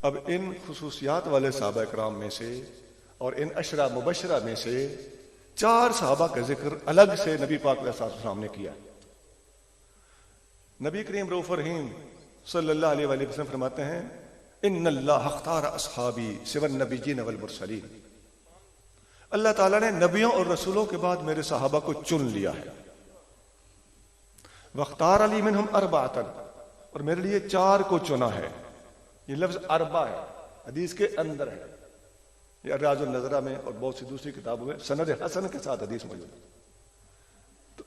اب ان خصوصیات والے صحابہ کرام میں سے اور ان عشرہ مبشرہ میں سے 4 صحابہ کا ذکر الگ سے نبی پاک علیہ السلام نے کیا. نبی کریم رؤوف رحیم صلی اللہ علیہ وآلہ وسلم فرماتے ہیں ان اللہ اختار اصحابی سوى النبیین والمرسلین. اللہ تعالیٰ نے نبیوں اور رسولوں کے بعد میرے صحابہ کو چن لیا ہے. واختار علی منہم اربعۃ، اور میرے لیے 4 کو چنا ہے. یہ لفظ اربع ہے، حدیث کے اندر ہے. یہ ریاض النظرہ میں اور بہت سی دوسری کتابوں میں سند حسن کے ساتھ حدیث موجود ہے. تو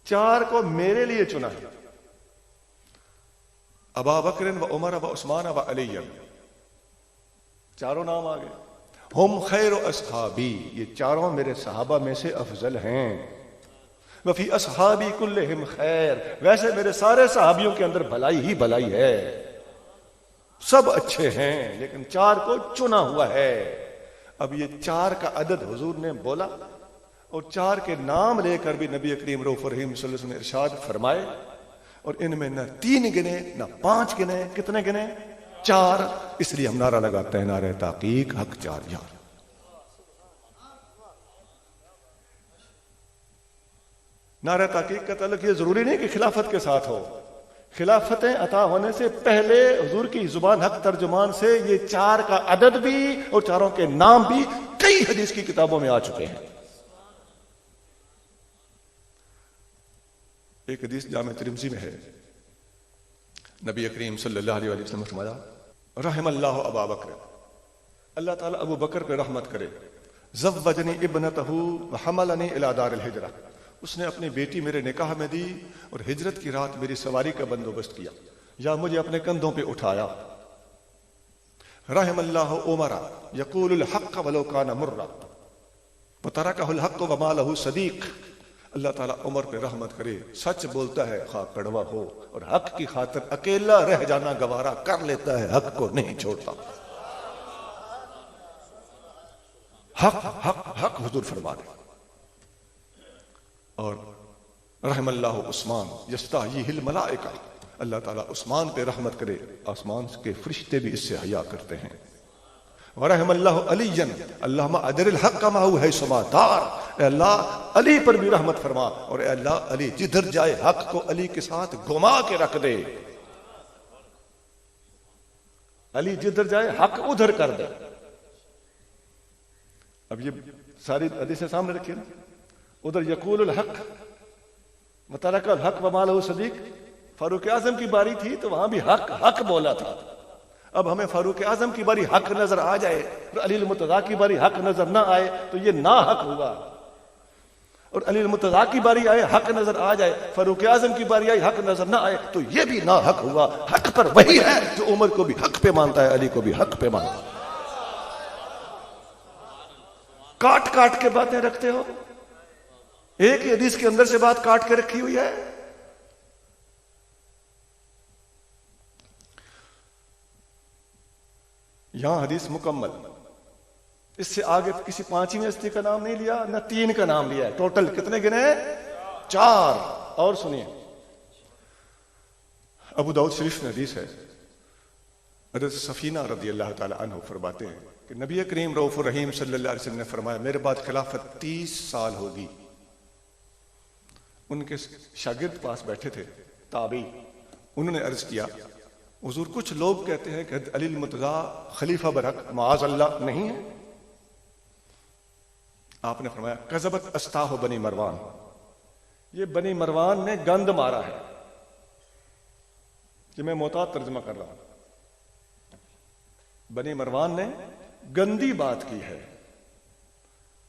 4 کو میرے لیے چنا ہے. ابا بکر و عمر و عثمان و علی، چاروں نام آ گئے. ہم خیر اصحابی، یہ چاروں میرے صحابہ میں سے افضل ہیں. وفی اصحابی کلہم خیر، ویسے میرے سارے صحابیوں کے اندر بھلائی ہی بھلائی ہے، سب اچھے ہیں، لیکن 4 کو چنا ہوا ہے. اب یہ 4 کا عدد حضور نے بولا اور 4 کے نام لے کر بھی نبی کریم رؤوف رحیم صلی اللہ علیہ وسلم نے ارشاد فرمائے. اور ان میں نہ 3 گنے نہ 5 گنے، کتنے گنے؟ 4. اس لیے ہم نعرہ لگاتے ہیں نعرہ تحقیق حق 4 یار. نعرہ تحقیق کا تعلق یہ ضروری نہیں کہ خلافت کے ساتھ ہو. خلافتیں عطا ہونے سے پہلے حضور کی زبان حق ترجمان سے یہ 4 کا عدد بھی اور 4 کے نام بھی کئی حدیث کی کتابوں میں آ چکے ہیں. ایک حدیث جامع ترمذی میں ہے، نبی کریم صلی اللہ علیہ وسلم نے فرمایا رحم اللہ ابا بکر، اللہ تعالیٰ ابو بکر پہ رحمت کرے. زوجنی ابنتہ وحملنی الی دار الہجرہ، اس نے اپنی بیٹی میرے نکاح میں دی اور ہجرت کی رات میری سواری کا بندوبست کیا یا مجھے اپنے کندھوں پہ اٹھایا. رحم اللہ عمر یقول الحق ولو کان مرا وترکہ الحق وما لہ صدیق، اللہ تعالیٰ عمر پہ رحمت کرے، سچ بولتا ہے خواہ کڑوا ہو، اور حق کی خاطر اکیلا رہ جانا گوارا کر لیتا ہے، حق کو نہیں چھوڑتا. حق حق حق حضور فرما دے. اور رحم اللہ عثمان یستحییہ الملائکہ، اللہ تعالیٰ عثمان پہ رحمت کرے، آسمان کے فرشتے بھی اس سے حیا کرتے ہیں. ورحم اللہ علی، اللہم ادر الحق معہ حیثما دار، اے اللہ علی پر بھی رحمت فرما، اور اے اللہ علی جدھر جائے حق کو علی کے ساتھ گھما کے رکھ دے. علی جدھر جائے حق ادھر کر دے. اب یہ ساری حدیثیں سامنے رکھیے نا. ادھر یقول الحق وترک الحق وما لہ صدیق، فاروق اعظم کی باری تھی تو وہاں بھی حق حق بولا تھا. اب ہمیں فاروق اعظم کی باری حق نظر آ جائے اور علی المرتضیٰ کی باری حق نظر نہ آئے تو یہ نا حق ہوا. اور علی المرتضیٰ کی باری آئے حق نظر آ جائے، فاروق اعظم کی باری آئی حق نظر نہ آئے تو یہ بھی نا حق ہوا. حق پر وہی ہے جو عمر کو بھی حق پہ مانتا ہے، علی کو بھی حق پہ مانتا ہے. کاٹ کاٹ کے باتیں رکھتے ہو، ایک ہی حدیث کے اندر سے بات کاٹ کے رکھی ہوئی ہے. یہاں حدیث مکمل، اس سے آگے کسی 5ویں ہستی کا نام نہیں لیا، نہ 3 کا نام لیا ہے. ٹوٹل کتنے گنے؟ 4. اور سنیے، ابو داؤد شریف میں حدیث ہے، حضرت سفینہ رضی اللہ تعالی عنہ فرماتے ہیں کہ نبی کریم رؤوف الرحیم صلی اللہ علیہ وسلم نے فرمایا میرے بعد خلافت 30 سال ہوگی. ان کے شاگرد پاس بیٹھے تھے تابعی، انہوں نے عرض کیا حضور کچھ لوگ کہتے ہیں کہ علی المرتضیٰ خلیفہ برحق معاذ اللہ نہیں ہے. آپ نے فرمایا کذبت استاہ بنی مروان، یہ بنی مروان نے گند مارا ہے. کہ میں محتاط ترجمہ کر رہا ہوں، بنی مروان نے گندی بات کی ہے.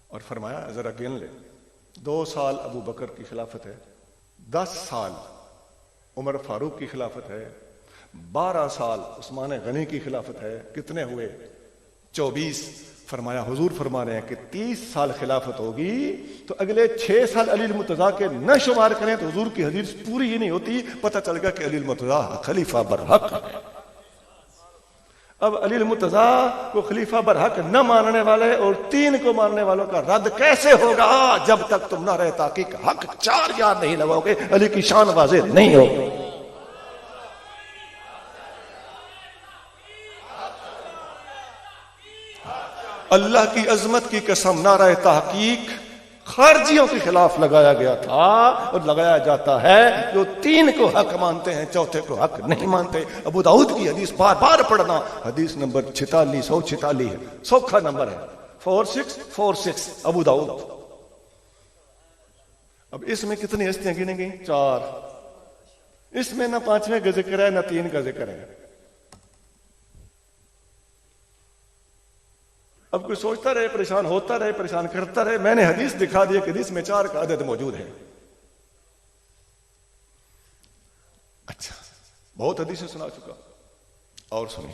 اور فرمایا ذرا گن لے، 2 سال ابو بکر کی خلافت ہے، 10 سال عمر فاروق کی خلافت ہے، 12 سال عثمان غنی کی خلافت ہے. کتنے ہوئے؟ 24. فرمایا حضور فرما رہے ہیں کہ 30 سال خلافت ہوگی تو اگلے 6 سال علی المرتضیٰ کے نہ شمار کریں تو حضور کی حدیث پوری ہی نہیں ہوتی. پتہ چل گیا کہ علی المرتضیٰ خلیفہ برحق ہے. اب علی المرتضیٰ کو خلیفہ برحق نہ ماننے والے اور 3 کو ماننے والوں کا رد کیسے ہوگا جب تک تم نہ رہے تحقیق حق 4 یاد نہیں لگاؤ گے، علی کی شان واضح نہیں ہوگی. اللہ کی عظمت کی قسم، نعرہ تحقیق خارجیوں کے خلاف لگایا گیا تھا اور لگایا جاتا ہے، جو تین کو حق مانتے ہیں چوتھے کو حق نہیں مانتے۔ ابو داؤد کی حدیث بار بار پڑھنا، حدیث نمبر 4646 ہے، سوکھا نمبر ہے 4646 ابو داؤد۔ اب اس میں کتنی ہستیاں گنیں گئی؟ 4۔ اس میں نہ 5ویں کا ذکر ہے نہ 3 کا ذکر ہے۔ اب کوئی سوچتا رہے، پریشان ہوتا رہے، پریشان کرتا رہے، میں نے حدیث دکھا دی کہ حدیث میں 4 کا عدد موجود ہے۔ اچھا، بہت حدیثیں سنا چکا، اور سنیں۔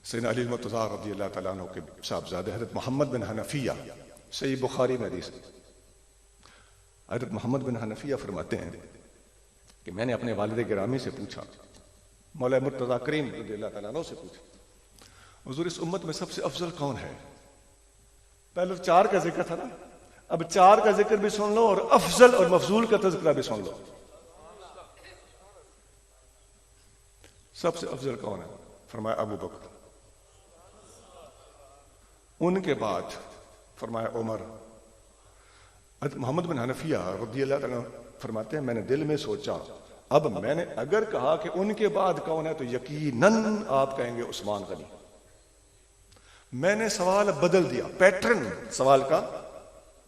سیدنا علی المرتضیٰ رضی اللہ تعالیٰ عنہ کے صاحبزادے حضرت محمد بن حنفیہ، صحیح بخاری میں حدیث، حضرت محمد بن حنفیہ فرماتے ہیں کہ میں نے اپنے والد گرامی سے پوچھا، مولا مرتضیٰ کریم رضی اللہ تعالیٰ عنہ سے پوچھا، حضور اس امت میں سب سے افضل کون ہے؟ پہلے 4 کا ذکر تھا نا، اب 4 کا ذکر بھی سن لو اور افضل اور مفضول کا تذکرہ بھی سن لو۔ سب سے افضل کون ہے؟ فرمایا ابو بکر، ان کے بعد فرمایا عمر۔ حضرت محمد بن حنفیہ رضی اللہ عنہ فرماتے ہیں میں نے دل میں سوچا، اب میں نے اگر کہا کہ ان کے بعد کون ہے تو یقیناً آپ کہیں گے عثمان غنی۔ میں نے سوال بدل دیا، پیٹرن سوال کا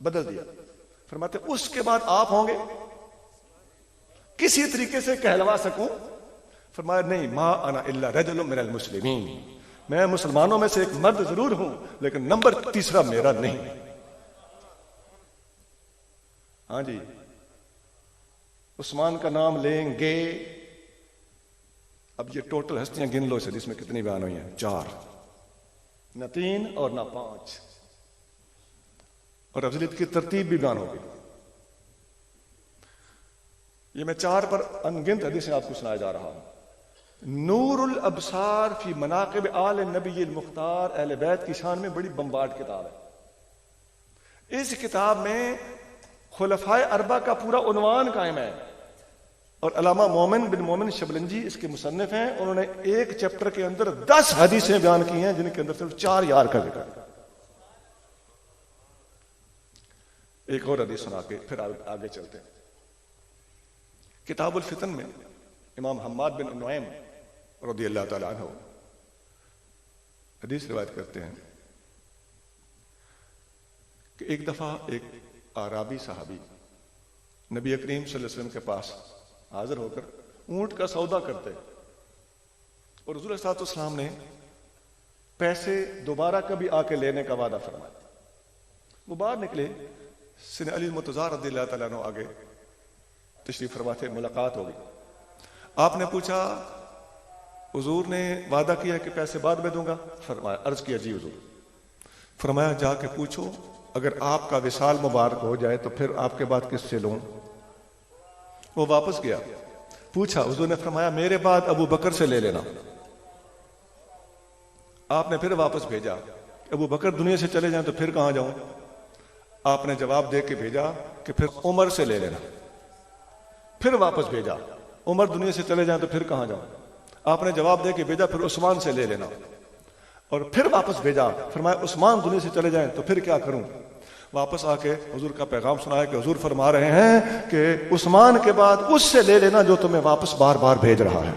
بدل دیا، فرماتے اس کے بعد آپ ہوں گے، کسی طریقے سے کہلوا سکوں؟ فرمایا نہیں، ما انا الا رجل من المسلمین، میں مسلمانوں میں سے ایک مرد ضرور ہوں لیکن نمبر 3 میرا نہیں۔ ہاں جی، عثمان کا نام لیں گے۔ اب یہ ٹوٹل ہستیاں گن لو، اس حدیث میں کتنی بیان ہوئی ہیں؟ 4، نہ 3 اور نہ 5، اور افضلیت کی ترتیب بھی بیان ہوگی۔ یہ میں 4 پر انگنت حدیثیں آپ کو سنایا جا رہا ہوں۔ نور الابصار فی مناقب آل نبی المختار، اہل بیت کی شان میں بڑی بمبارڈ کتاب ہے۔ اس کتاب میں خلفائے اربعہ کا پورا عنوان قائم ہے، اور علامہ مومن بن مومن شبلنجی اس کے مصنف ہیں، انہوں نے ایک چیپٹر کے اندر 10 حدیثیں بیان کی ہیں جن کے اندر صرف 4 یار کا ذکر ہے۔ ایک اور حدیث سنا کے پھر آگے چلتے ہیں۔ کتاب الفتن میں امام حماد بن نعیم رضی اللہ تعالیٰ عنہ حدیث روایت کرتے ہیں کہ ایک دفعہ ایک اعرابی صحابی نبی کریم صلی اللہ علیہ وسلم کے پاس حاضر ہو کر اونٹ کا سودا کرتے، اور حضور صلی اللہ علیہ وسلم نے پیسے دوبارہ کبھی آ کے لینے کا وعدہ فرمایا۔ وہ باہر نکلے، سیدنا علی المرتضیٰ رضی اللہ تعالیٰ عنہ آگے تشریف فرما تھے، ملاقات ہوگی۔ آپ نے پوچھا حضور نے وعدہ کیا کہ پیسے بعد میں دوں گا؟ فرمایا، عرض کیا جی حضور۔ فرمایا جا کے پوچھو اگر آپ کا وصال مبارک ہو جائے تو پھر آپ کے بعد کس سے لوں؟ وہ واپس گیا، پوچھا، حضور نے فرمایا میرے بعد ابو بکر سے لے لینا۔ آپ نے پھر واپس بھیجا، ابو بکر دنیا سے چلے جائیں تو پھر کہاں جاؤں؟ آپ نے جواب دے کے بھیجا کہ پھر عمر سے لے لینا۔ پھر واپس بھیجا، عمر دنیا سے چلے جائیں تو پھر کہاں جاؤں؟ آپ نے جواب دے کے بھیجا پھر عثمان سے لے لینا، اور پھر واپس بھیجا، فرمایا عثمان دنیا سے چلے جائیں تو پھر کیا کروں؟ واپس آ کے حضور کا پیغام سنایا کہ حضور فرما رہے ہیں کہ عثمان کے بعد اس سے لے لینا جو تمہیں واپس بار بار بھیج رہا ہے۔